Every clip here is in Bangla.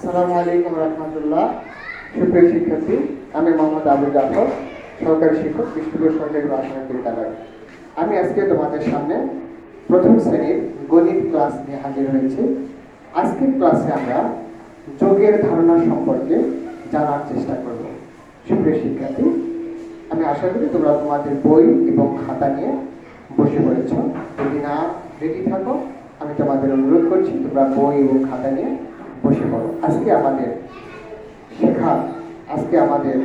আসসালামু আলাইকুম রহমতুল্লাহ। সুপ্রিয় শিক্ষার্থী, আমি মোহাম্মদ আবুল জাফর, সহকারী শিক্ষক, বিষ্ণুপুর সরকারি প্রাথমিক বিদ্যালয়। আমি আজকে তোমাদের সামনে প্রথম শ্রেণীর গণিত ক্লাস নিয়ে হাজির হয়েছি। আজকের ক্লাসে আমরা যোগের ধারণা সম্পর্কে জানার চেষ্টা করব। সুপ্রিয় শিক্ষার্থী, আমি আশা করি তোমরা তোমাদের বই এবং খাতা নিয়ে বসে পড়েছ। যদি না রেডি থাকো, আমি তোমাদের অনুরোধ করছি তোমরা বই এবং খাতা নিয়ে বসে পড়ো। আজকে আমাদের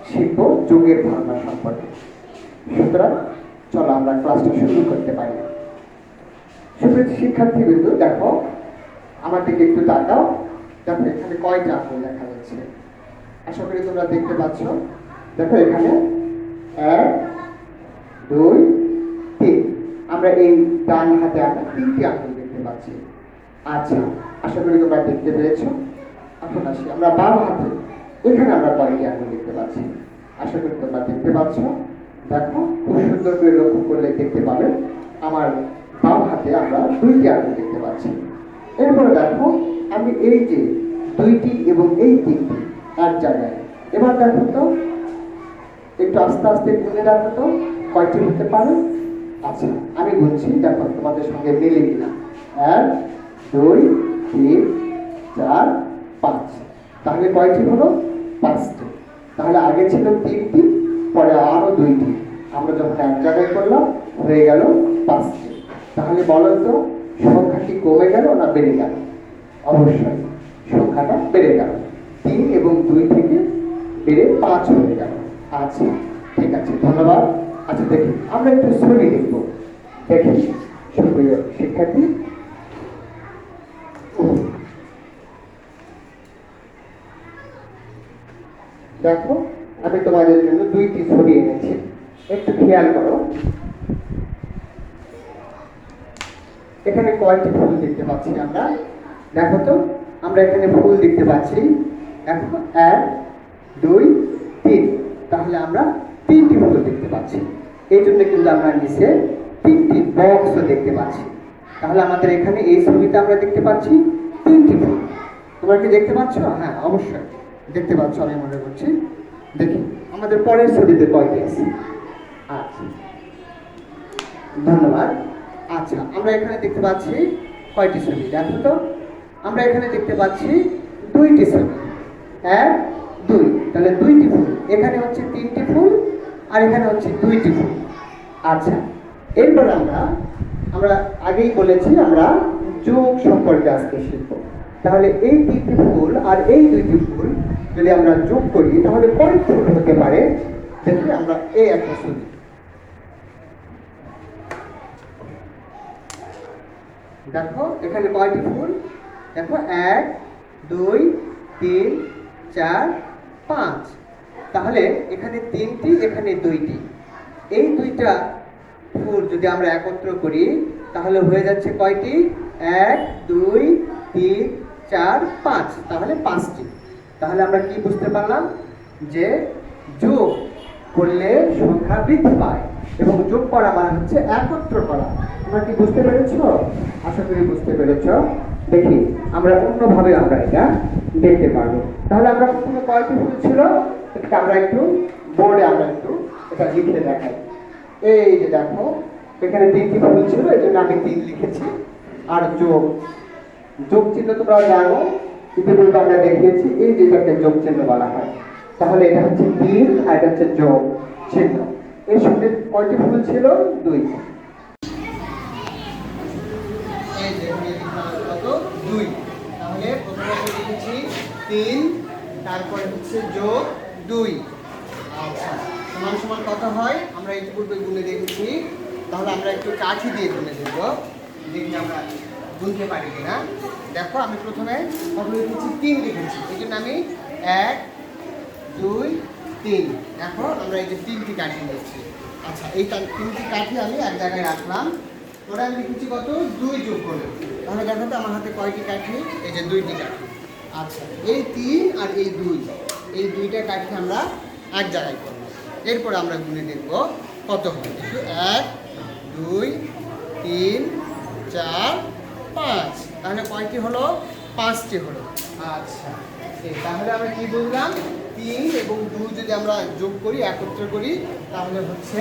শিখব যোগের ধারণা সম্পর্কে। সুতরাং চলো আমরা ক্লাসটা শুরু করতে পারি। সুপ্রিয় শিক্ষার্থীবৃন্দ, দেখো আমার দিকে একটু তাকাও। দেখো এখানে কয়টা আঙ্গুল দেখা যাচ্ছে? আশা করি তোমরা দেখতে পাচ্ছ। দেখো এখানে 1, 2, 3। আমরা এই ডান হাতে আমরা 3টি আঙ্গুল দেখতে পাচ্ছি। আচ্ছা, আশা করি তোমরা দেখতে পেরেছ। এখন আসি আমরা বাম হাতে, এখানে আমরা কয়টি আঙ্গুল দেখতে পাচ্ছি? আশা করি তোমরা দেখতে পাচ্ছ। দেখো খুব সুন্দর করে লক্ষ্য করলে দেখতে পাবে আমার বাম হাতে আমরা 2টি আঙ্গুল দেখতে পাচ্ছি। এরপরে দেখো আমি এই যে 2টি এবং এই 3টি এক জায়গায়। এবার দেখো তো, একটু আস্তে আস্তে গুনে দেখো তো কয়টি হতে পারে। আচ্ছা, আমি গুনছি, দেখো তোমাদের সঙ্গে মিলে কিনা। 1, 2, 3, 4, 5। তাহলে কয়টি হলো? 5টি। তাহলে আগে ছিল 3টি, পরে আরো 2টি। আমরা যখন এক জায়গায় করলাম হয়ে গেল 5টি। তাহলে বলো তো সংখ্যাটি কমে গেল না বেড়ে গেল? অবশ্যই সংখ্যাটা বেড়ে গেল। 3 এবং 2 থেকে বেড়ে 5 হয়ে গেল। আচ্ছা, ঠিক আছে, ধন্যবাদ। আচ্ছা দেখি আমরা একটু ছবি দেখব। দেখি সুপ্রিয় শিক্ষার্থী, দেখো আমি তোমাদের জন্য 2টি ছবি এনেছি, একটু খেয়াল করো। এখানে কয়টি ফুল দেখতে পাচ্ছি আমরা? দেখো তো, আমরা এখানে ফুল দেখতে পাচ্ছি। এখন 1, 2, 3। তাহলে আমরা 3টি ফুল দেখতে পাচ্ছি। এই জন্য কিন্তু আমরা নিচে 3টি বক্সও দেখতে পাচ্ছি। তাহলে আমাদের এখানে এই ছবিতে আমরা দেখতে পাচ্ছি 3টি ফুল। তোমরা কি দেখতে পাচ্ছ? হ্যাঁ, অবশ্যই দেখতে পাচ্ছ, আমি মনে করছি। দেখি আমাদের পরের ছবিতে কয়টি আছে। আচ্ছা, ধন্যবাদ। আচ্ছা, আমরা এখানে দেখতে পাচ্ছি কয়টি ছবি? দেখো তো, আমরা এখানে দেখতে পাচ্ছি 2টি ছবি। 1, 2, তাহলে 2টি ফুল। এখানে হচ্ছে 3টি ফুল আর এখানে হচ্ছে 2টি ফুল। আচ্ছা, এরপর আমরা আগেই বলেছি আমরা যোগ সম্পর্কে আজকে শিখব। তাহলে এই 3টি ফুল আর এই 2টি ফুল যদি আমরা যোগ করি তাহলে কয়টি ফুল হতে পারে? দেখি আমরা এই একটা ছবি। দেখো এখানে কয়টি ফুল? দেখো 1, 2, 3, 4, 5। তাহলে এখানে 3টি, এখানে 2টি। এই 2টা ফুল যদি আমরা একত্র করি তাহলে হয়ে যাচ্ছে কয়টি? 1, 2, 3, 4, 5। তাহলে 5টি। তাহলে আমরা কি বুঝতে পারলাম? যে যোগ করলে সংখ্যা বৃদ্ধি পায় এবং যোগ করা মানে হচ্ছে একত্র করা। তোমরা কি বুঝতে পেরেছ? আশা করি বুঝতে পেরেছ। দেখি আমরা অন্যভাবে আমরা এটা দেখতে পারবো। তাহলে আমরা প্রথমে কয়টি ফুল ছিল এটা আমরা একটু বোর্ডে আমরা একটু এটা লিখে দেখাই। এই যে দেখো এখানে 3টি ফুল ছিল, এই জন্য আমি 3 লিখেছি। আর যোগ চিহ্ন তোমরা জানো, ইতিপূর্বে আমরা দেখিয়েছি, এই যেটাকে যোগ চিহ্ন বলা হয়। তাহলে এটা হচ্ছে 3 আর এটা হচ্ছে যোগ চিহ্ন। এর সঙ্গে কয়টি ফুল ছিল? 2। এই যে কত? 2। তাহলে প্রথমে লিখেছি 3, তারপরে হচ্ছে যোগ 2। আচ্ছা, সমান সমান কত হয় আমরা ইতিপূর্বে গুণে দেখেছি। তাহলে আমরা একটু কাঠি দিয়ে গুণে দেখব, দেখি আমরা গুনতে পারি কিনা। দেখো আমি প্রথমে লিখেছি 3 লিখেছি, এই জন্য আমি 1, 2, 3। দেখো আমরা এই যে 3টি কাঠি নিয়েছি। আচ্ছা, এই 3টি কাঠি আমি এক জায়গায় রাখলাম। ওরা আমি লিখেছি কত? 2 যোগ করে। তাহলে দেখো তো আমার হাতে কয়টি কাঠি? এই যে 2টি কাঠি। আচ্ছা, এই 3 আর এই 2, এই 2টা কাঠি আমরা এক জায়গায় করলাম। এরপর আমরা গুনে দেখব কত হয়। 1, 2, 3, 4, 5। তাহলে কয়টি হলো? 5টি হলো। আচ্ছা, তাহলে আমরা কি বুঝলাম, 3 এবং 2 যদি আমরা যোগ করি, একত্র করি, তাহলে হচ্ছে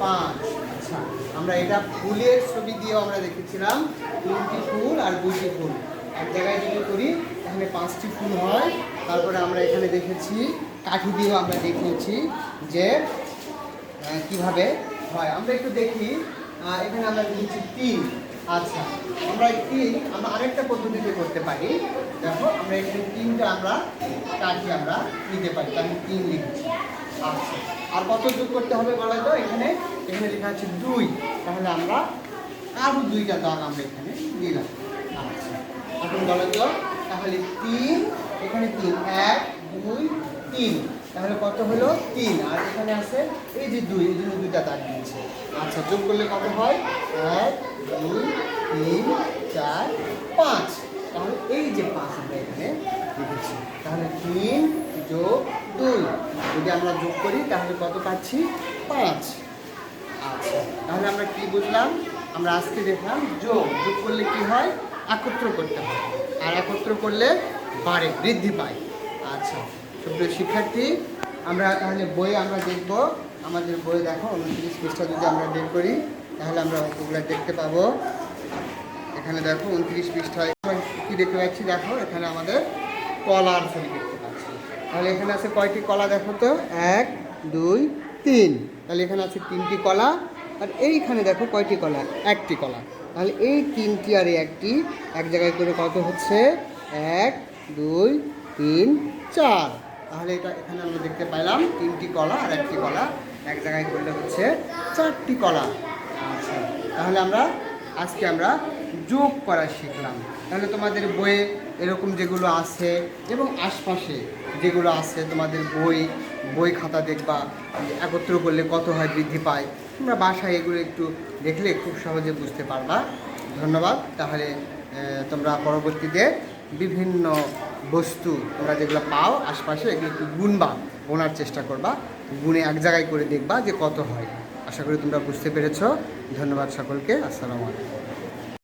5। আচ্ছা, আমরা এটা ফুলের ছবি দিয়েও আমরা দেখেছিলাম, 3টি ফুল আর 2টি ফুল এক জায়গায় যদি করি তাহলে 5টি ফুল হয়। তারপরে আমরা এখানে দেখেছি কাঠি দিয়েও আমরা দেখিয়েছি যে কিভাবে হয়। আমরা একটু দেখি, এখানে আমরা লিখেছি 3। আচ্ছা, আমরা আমরা আরেকটা পদ্ধতিতে করতে পারি। দেখো, আমরা এখানে 3টা আমরা কাঠি আমরা নিতে পারি, তাহলে 3 লিখছি। আচ্ছা, আর কত যোগ করতে হবে বলা তো, এখানে লেখা আছে 2, তাহলে আমরা আরও 2টা দাগ আমরা এখানে দিলাম। আচ্ছা, এখন বলা তো, তাহলে 3, এখানে 3, 1 2 3, তাহলে কত হলো 3, আর এখানে আছে এই যে 2, এই জন্য 2টা দাগ দিয়েছে। আচ্ছা, যোগ করলে কত হয়, 1 2 3 4 5, তাহলে এই যে 5 আমরা এখানে লিখেছি। তাহলে 3 যোগ 2 যদি আমরা যোগ করি তাহলে কত পাচ্ছি, 5। আচ্ছা, তাহলে আমরা কি বুঝলাম, আমরা আজকে দেখলাম যোগ করলে কি হয়, একত্র করতে হয়, আর একত্র করলে বাড়ে, বৃদ্ধি পায়। আচ্ছা, সুপ্রিয় শিক্ষার্থী, আমরা তাহলে বই আমরা দেখব, আমাদের বই দেখো 29 পৃষ্ঠা যদি আমরা বের করি তাহলে আমরা অঙ্কগুলো দেখতে পাবো। এখানে দেখো 29 পৃষ্ঠায় কি দেখতে পাচ্ছি, দেখো এখানে আমাদের কলার ছবি দেখতে পাচ্ছি। তাহলে এখানে আছে কয়টি কলা দেখো তো, 1 2 3, তাহলে এখানে আছে 3টি কলা, আর এইখানে দেখো কয়টি কলা, 1টি কলা। তাহলে এই 3টি আর 1টি এক জায়গায় করে কত হচ্ছে, 1 2 3 4, তাহলে এটা এখানে আমরা দেখতে পাইলাম 3টি কলা আর 1টি কলা এক জায়গায় করলে হচ্ছে 4টি কলা। আচ্ছা, তাহলে আজকে আমরা যোগ করা শিখলাম। তাহলে তোমাদের বইয়ে এরকম যেগুলো আছে এবং আশপাশে যেগুলো আছে তোমাদের বই খাতা দেখবা, একত্র করলে কত হয়, বৃদ্ধি পায়। তোমরা বাসায় এগুলো একটু দেখলে খুব সহজে বুঝতে পারবা। ধন্যবাদ। তাহলে তোমরা পরবর্তীতে বিভিন্ন বস্তু তোমরা যেগুলো পাও আশপাশে এগুলো একটু গোনার চেষ্টা করবা, গুণে এক জায়গায় করে দেখবা যে কত হয়। আশা করি তোমরা বুঝতে পেরেছ। ধন্যবাদ সকলকে। আসসালামু আলাইকুম।